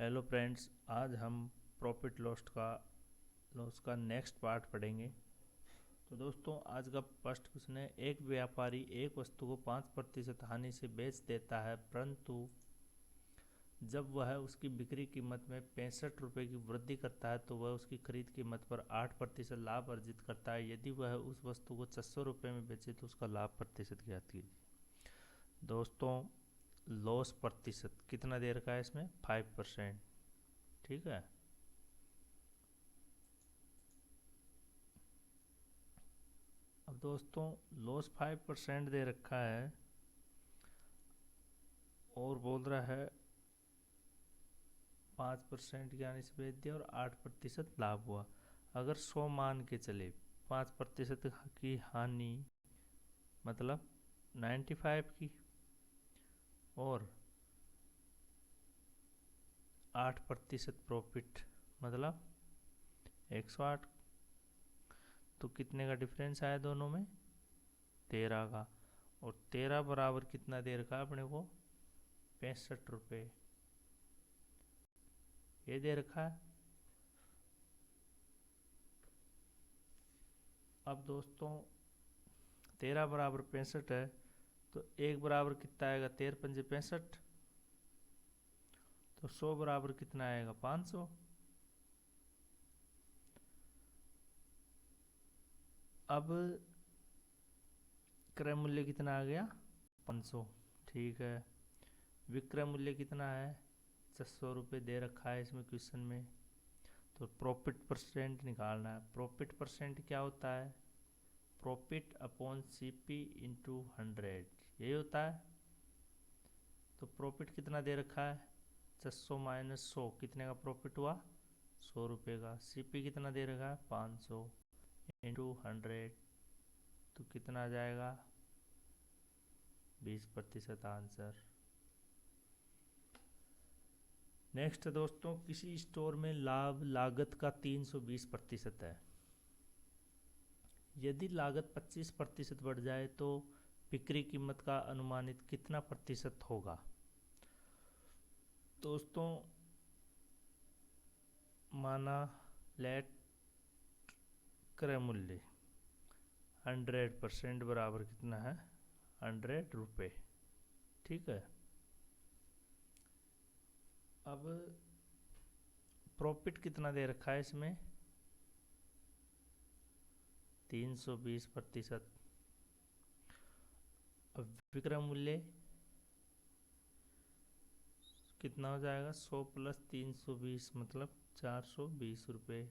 Hello friends, आज हम profit loss का नेक्स्ट पार्ट पढ़ेंगे। तो दोस्तों, आज का फर्स्ट क्वेश्चन है, एक व्यापारी एक वस्तु को 5% हानि से बेच देता है, परंतु जब वह उसकी बिक्री कीमत में 65 रुपये की वृद्धि करता है तो वह उसकी खरीद कीमत पर 8% लाभ अर्जित करता है। यदि वह उस वस्तु को 600 रुपये में बेचे तो उसका लाभ प्रतिशत ज्ञात कीजिए। दोस्तों, लॉस प्रतिशत कितना दे रखा है इसमें? 5%। ठीक है। अब दोस्तों, लॉस 5% दे रखा है और बोल रहा है 5% की हानि से बेच दिया और 8% लाभ हुआ। अगर 100 मान के चले, 5% की हानि मतलब 95 की, और 8% प्रॉफिट मतलब 108, तो कितने का डिफरेंस आया दोनों में? 13 का। और 13 बराबर कितना दे रखा है अपने को? 65 रुपये ये दे रखा है। अब दोस्तों, 13 बराबर 65 है, तो 1 बराबर कितना आएगा? 13 पंजे 65, तो 100 बराबर कितना आएगा? 500। अब क्रय मूल्य कितना आ गया? 500। ठीक है। विक्रय मूल्य कितना है? 600 रुपये दे रखा है इसमें क्वेश्चन में। तो प्रॉफिट परसेंट निकालना है। प्रॉफिट परसेंट क्या होता है? प्रॉफिट अपॉन सीपी इंटू 100, यही होता है। तो प्रॉफिट कितना दे रखा है? 600 माइनस 100, कितने का प्रॉफिट हुआ? 100 रुपये का। सीपी कितना दे रखा है? 500 इंटू 100, तो कितना आ जाएगा? 20% आंसर। नेक्स्ट दोस्तों, किसी स्टोर में लाभ लागत का 320% है। यदि लागत 25% बढ़ जाए तो बिक्री कीमत का अनुमानित कितना प्रतिशत होगा? दोस्तों, माना लेट क्रय मूल्य 100% बराबर कितना है? 100 रुपये। ठीक है। अब प्रॉफिट कितना दे रखा है इसमें? 320%। अब विक्रय मूल्य कितना हो जाएगा? 100 प्लस 320 मतलब 420 रुपये।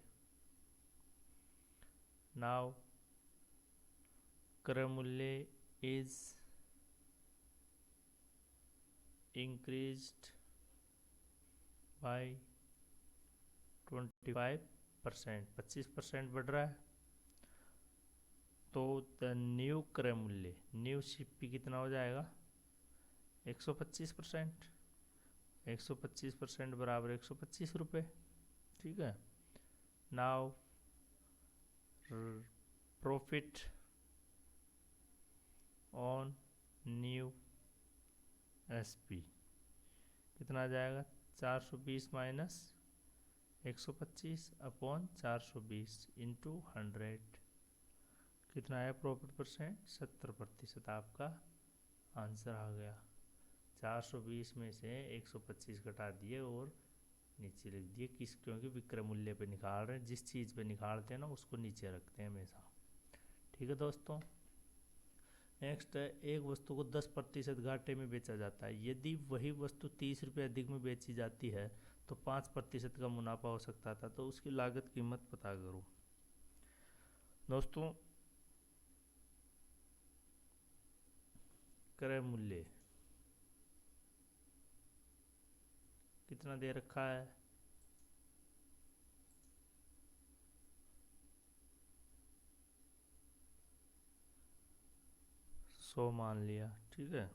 नाउ क्रय मूल्य इज इंक्रीज्ड बाय 25%, 25% बढ़ रहा है। तो द न्यू क्रय मूल्य, न्यू सीपी कितना हो जाएगा? 125%। 125% बराबर 125 रुपये। ठीक है। Now profit on new SP कितना आ जाएगा? 420 माइनस 125 अपॉन 420 इंटू 100, कितना आया प्रॉफिट परसेंट? 70% आपका आंसर आ गया। 420 में से 125 घटा दिए और नीचे लिख दिए, किस क्योंकि विक्रय मूल्य पे निकाल रहे हैं, जिस चीज़ पे निकालते हैं ना उसको नीचे रखते हैं हमेशा। ठीक है दोस्तों। नेक्स्ट है, एक वस्तु को 10% घाटे में बेचा जाता है। यदि वही वस्तु 30 रुपये अधिक में बेची जाती है तो 5% का मुनाफा हो सकता था, तो उसकी लागत कीमत पता करो। दोस्तों, क्रय मूल्य कितना दे रखा है? 100 मान लिया। ठीक है।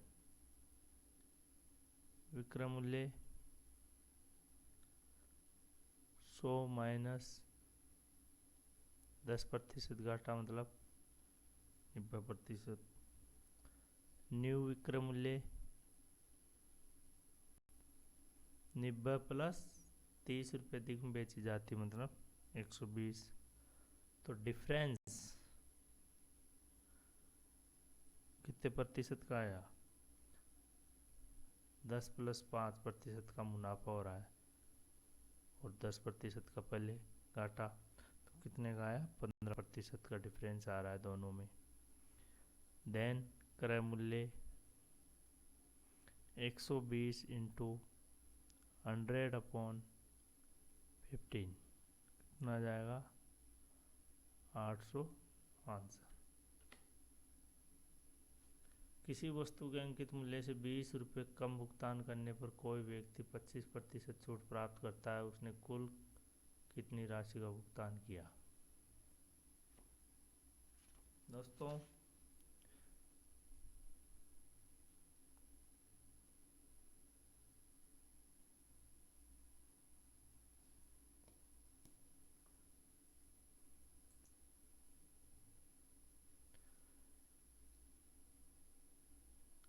विक्रय मूल्य 100 माइनस 10% घाटा मतलब 90%। न्यू विक्रय मूल्य 90 प्लस 30 रुपये अधिक में बेची जाती, मतलब 120। तो डिफरेंस कितने प्रतिशत का आया? 10 + 5% का मुनाफा हो रहा है और 10% का पहले घाटा, तो कितने का आया? 15% का डिफरेंस आ रहा है दोनों में। देन क्रय मूल्य 120 इंटू 100/15 कितना जाएगा? 800 आंसर। किसी वस्तु के अंकित मूल्य से 20 रुपये कम भुगतान करने पर कोई व्यक्ति 25% छूट प्राप्त करता है, उसने कुल कितनी राशि का भुगतान किया? दोस्तों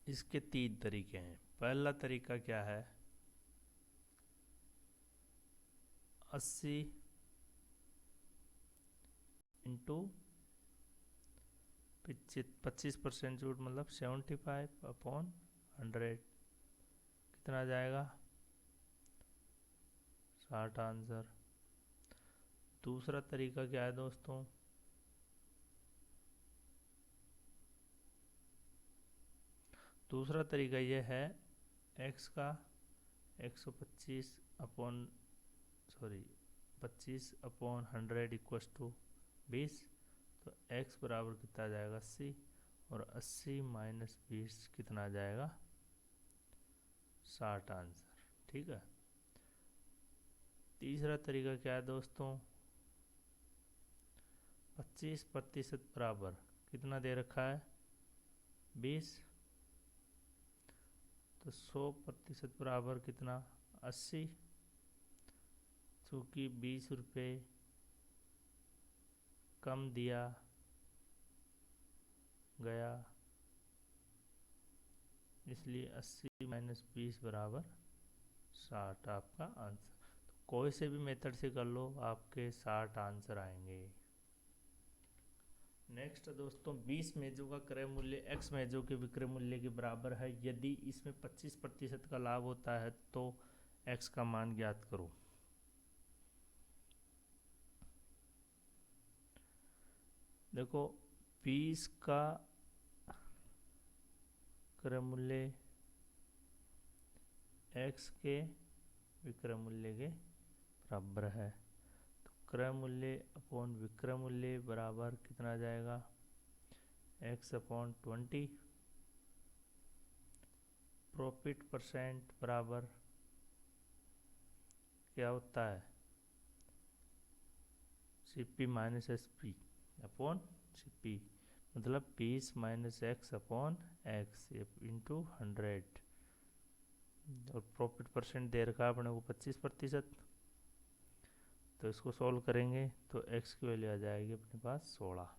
इसके 3 तरीके हैं। पहला तरीका क्या है? 80 इंटू 25% छूट, मतलब 75/100 कितना जाएगा? 60 आंसर। दूसरा तरीका क्या है दोस्तों? दूसरा तरीका ये है, x का 125 अपॉन 25/100 इक्वस टू 20, तो x बराबर कितना जाएगा? 80, और 80 माइनस 20 कितना जाएगा? 60 आंसर। ठीक है। तीसरा तरीका क्या है दोस्तों? 25% बराबर कितना दे रखा है? 20, तो 100% बराबर कितना? 80, चूँकि 20 रुपये कम दिया गया, इसलिए 80 माइनस 20 बराबर 60 आपका आंसर। तो कोई से भी मेथड से कर लो, आपके 60 आंसर आएंगे। नेक्स्ट दोस्तों, 20 मेजों का क्रय मूल्य x मेजों के विक्रय मूल्य के बराबर है। यदि इसमें 25% का लाभ होता है तो x का मान ज्ञात करो। देखो, 20 का क्रय मूल्य x के विक्रय मूल्य के बराबर है, तो क्रय मूल्य अपॉन विक्रय मूल्य बराबर कितना जाएगा? x/20। प्रॉफिट परसेंट बराबर क्या होता है? CP minus SP upon CP, मतलब 20 minus x upon x into 100। और प्रॉफिट परसेंट दे रखा है अपने को 25%, तो इसको सॉल्व करेंगे तो x की वैल्यू आ जाएगी अपने पास 16।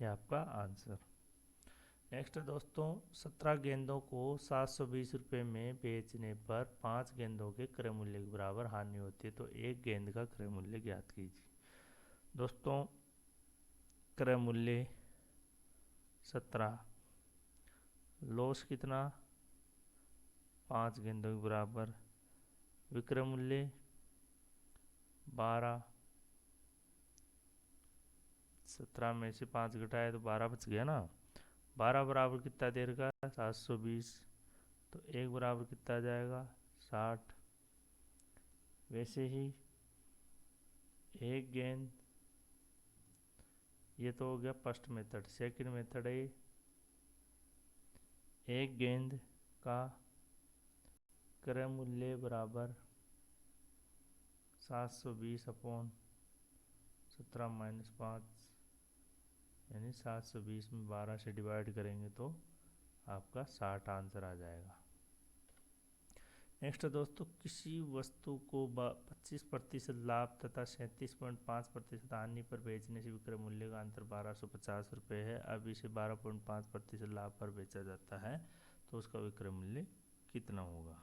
ये आपका आंसर। नेक्स्ट दोस्तों, 17 गेंदों को 720 रुपये में बेचने पर 5 गेंदों के क्रय मूल्य के बराबर हानि होती है, तो एक गेंद का क्रय मूल्य ज्ञात कीजिए। दोस्तों, क्रय मूल्य 17, लॉस कितना? 5 गेंदों के बराबर, विक्रय मूल्य 12, 17 में से 5 घटाए तो 12 बच गया ना। 12 बराबर कितना देर का? 720, तो एक बराबर कितना जाएगा? 60। वैसे ही एक गेंद, ये तो हो गया फर्स्ट मेथड। सेकंड मेथड है, एक गेंद का क्रय मूल्य बराबर 720 अपॉन 17 माइनस 5, यानी 720 में 12 से डिवाइड करेंगे तो आपका 60 आंसर आ जाएगा। नेक्स्ट दोस्तों, किसी वस्तु को 25% लाभ तथा 37.5% हानि पर बेचने से विक्रय मूल्य का अंतर 1250 रुपये है। अब इसे 12.5% लाभ पर बेचा जाता है, तो उसका विक्रय मूल्य कितना होगा?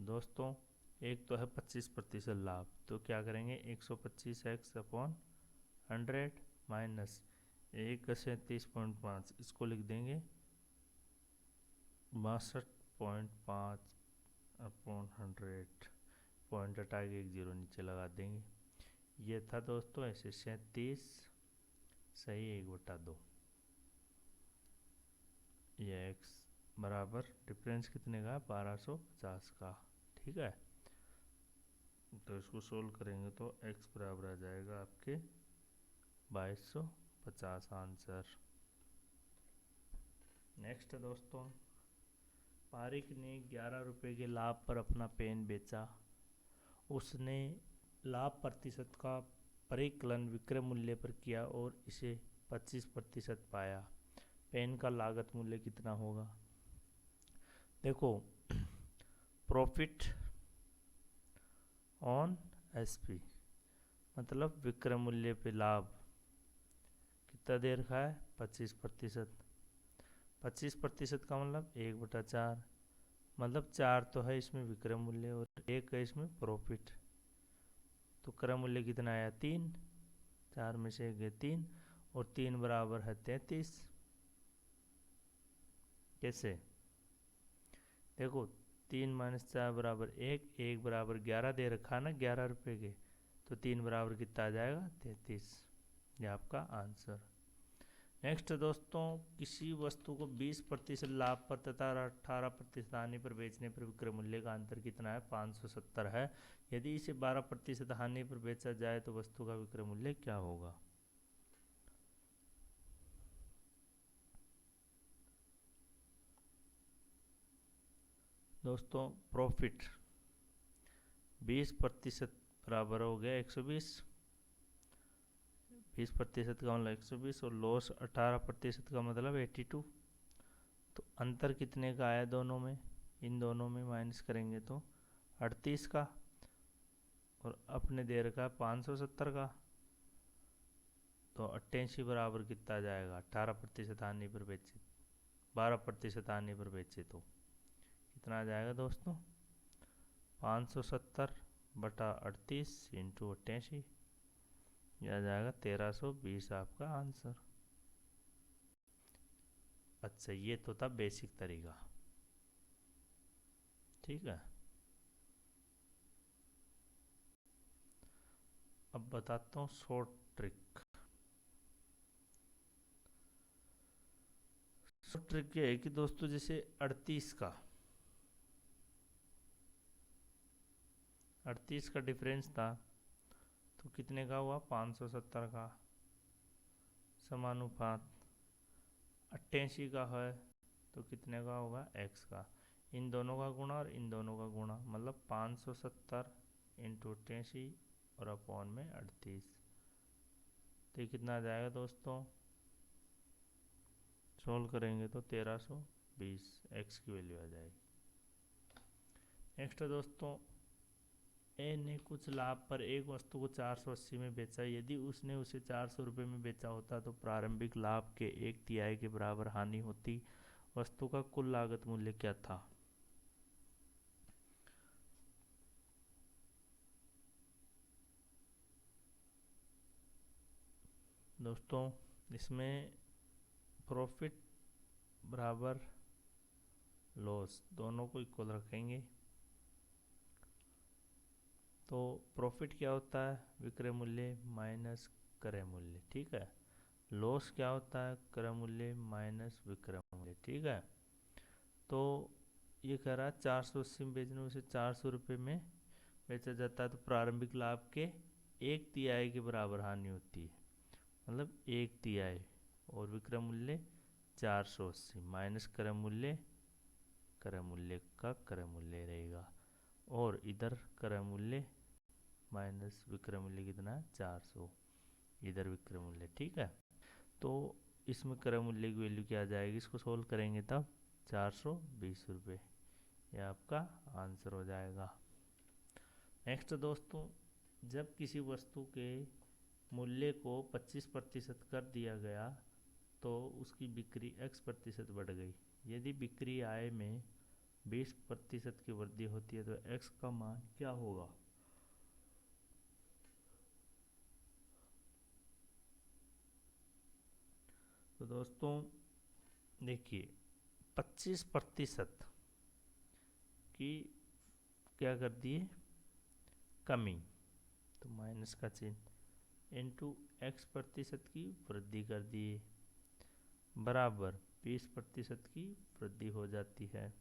दोस्तों एक तो है 25% लाभ, तो क्या करेंगे 125x अपॉन 100 माइनस 137.5, इसको लिख देंगे 62.5 अपॉन 100, पॉइंट हटा के एक जीरो नीचे लगा देंगे। ये था दोस्तों ऐसे 37 सही 1/2। ये x बराबर डिफरेंस कितने का 1250 का। ठीक है, तो इसको सोल्व करेंगे तो x बराबर आ जाएगा आपके 2250 आंसर। नेक्स्ट दोस्तों, पारिक ने 11 रुपये के लाभ पर अपना पेन बेचा। उसने लाभ प्रतिशत का परिकलन विक्रय मूल्य पर किया और इसे 25% पाया। पेन का लागत मूल्य कितना होगा? देखो, प्रॉफिट ऑन एसपी मतलब विक्रय मूल्य पे लाभ कितना दे रखा है 25%। 25% का मतलब 1/4, मतलब 4 तो है इसमें विक्रय मूल्य और 1 है इसमें प्रॉफिट। तो क्रय मूल्य कितना आया 3, 4 में से 1 है 3 और 3 बराबर है 33। कैसे? देखो 3 माइनस 4 बराबर 1, 1 बराबर 11 दे रखा ना 11 रुपये के, तो 3 बराबर कितना आ जाएगा 33। ये आपका आंसर। नेक्स्ट दोस्तों, किसी वस्तु को 20% लाभ पर तथा 18% हानि पर बेचने पर विक्रय मूल्य का अंतर कितना है 570 है। यदि इसे 12% हानि पर बेचा जाए तो वस्तु का विक्रय मूल्य क्या होगा? दोस्तों प्रॉफिट 20% बराबर हो गया 120, 20% का मतलब 120 और लॉस 18% का मतलब 82। तो अंतर कितने का आया दोनों में? इन दोनों में माइनस करेंगे तो 38 का, और अपने दे रखा 570 का, तो 88 बराबर कितना जाएगा 18% हानि पर बेचे, 12% हानि पर बेचे तो कितना आ जाएगा दोस्तों 570 बटा 38 इंटू 88, यह आ जाएगा 1320 आपका आंसर। अच्छा, ये तो था बेसिक तरीका। ठीक है, अब बताता हूँ शॉर्ट ट्रिक। शॉर्ट ट्रिक ये है कि दोस्तों जैसे 38 का डिफरेंस था तो कितने का हुआ 570 का, समानुपात 88 का है तो कितने का होगा x का। इन दोनों का गुणा और इन दोनों का गुणा, मतलब 570 इंटू 88 और अपॉन में 38, तो ये कितना आ जाएगा दोस्तों? सोल्व करेंगे तो 1320 x की वैल्यू आ जाएगी। नेक्स्ट दोस्तों, ए ने कुछ लाभ पर एक वस्तु को 480 में बेचा। यदि उसने उसे 400 रुपये में बेचा होता तो प्रारंभिक लाभ के 1/3 के बराबर हानि होती। वस्तु का कुल लागत मूल्य क्या था? दोस्तों इसमें प्रॉफिट बराबर लॉस दोनों को इक्वल रखेंगे। तो प्रॉफिट क्या होता है विक्रय मूल्य माइनस क्रय मूल्य। ठीक है, लॉस क्या होता है क्रय मूल्य माइनस विक्रय मूल्य। ठीक है, तो ये कह रहा है 480 में बेचने उसे 400 रुपये में बेचा जाता है तो प्रारंभिक लाभ के 1/3 के बराबर हानि होती है, मतलब 1/3, और विक्रय मूल्य 480 माइनस क्रय मूल्य का क्रय मूल्य रहेगा, और इधर क्रय मूल्य माइनस विक्रय मूल्य कितना है 400, इधर विक्रय मूल्य। ठीक है, तो इसमें क्रय मूल्य की वैल्यू क्या आ जाएगी, इसको सोल्व करेंगे तब 420 रुपये, यह आपका आंसर हो जाएगा। नेक्स्ट दोस्तों, जब किसी वस्तु के मूल्य को 25% कर दिया गया तो उसकी बिक्री x% बढ़ गई। यदि बिक्री आय में 20% की वृद्धि होती है तो x का मान क्या होगा। तो दोस्तों देखिए 25% की क्या कर दिए कमी, तो माइनस का चिन्ह इनटू x% की वृद्धि कर दिए बराबर 20% की वृद्धि हो जाती है।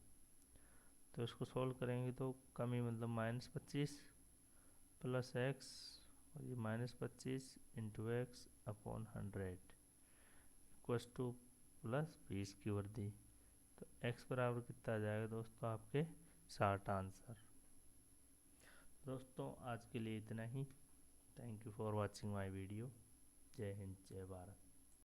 तो इसको सोल्व करेंगे तो कमी मतलब -25 प्लस एक्स और ये -25 into x upon 100 equals two plus 20 की वृद्धि। तो x बराबर कितना आ जाएगा दोस्तों आपके 60 आंसर। दोस्तों आज के लिए इतना ही। Thank you for watching my video. जय हिंद जय भारत।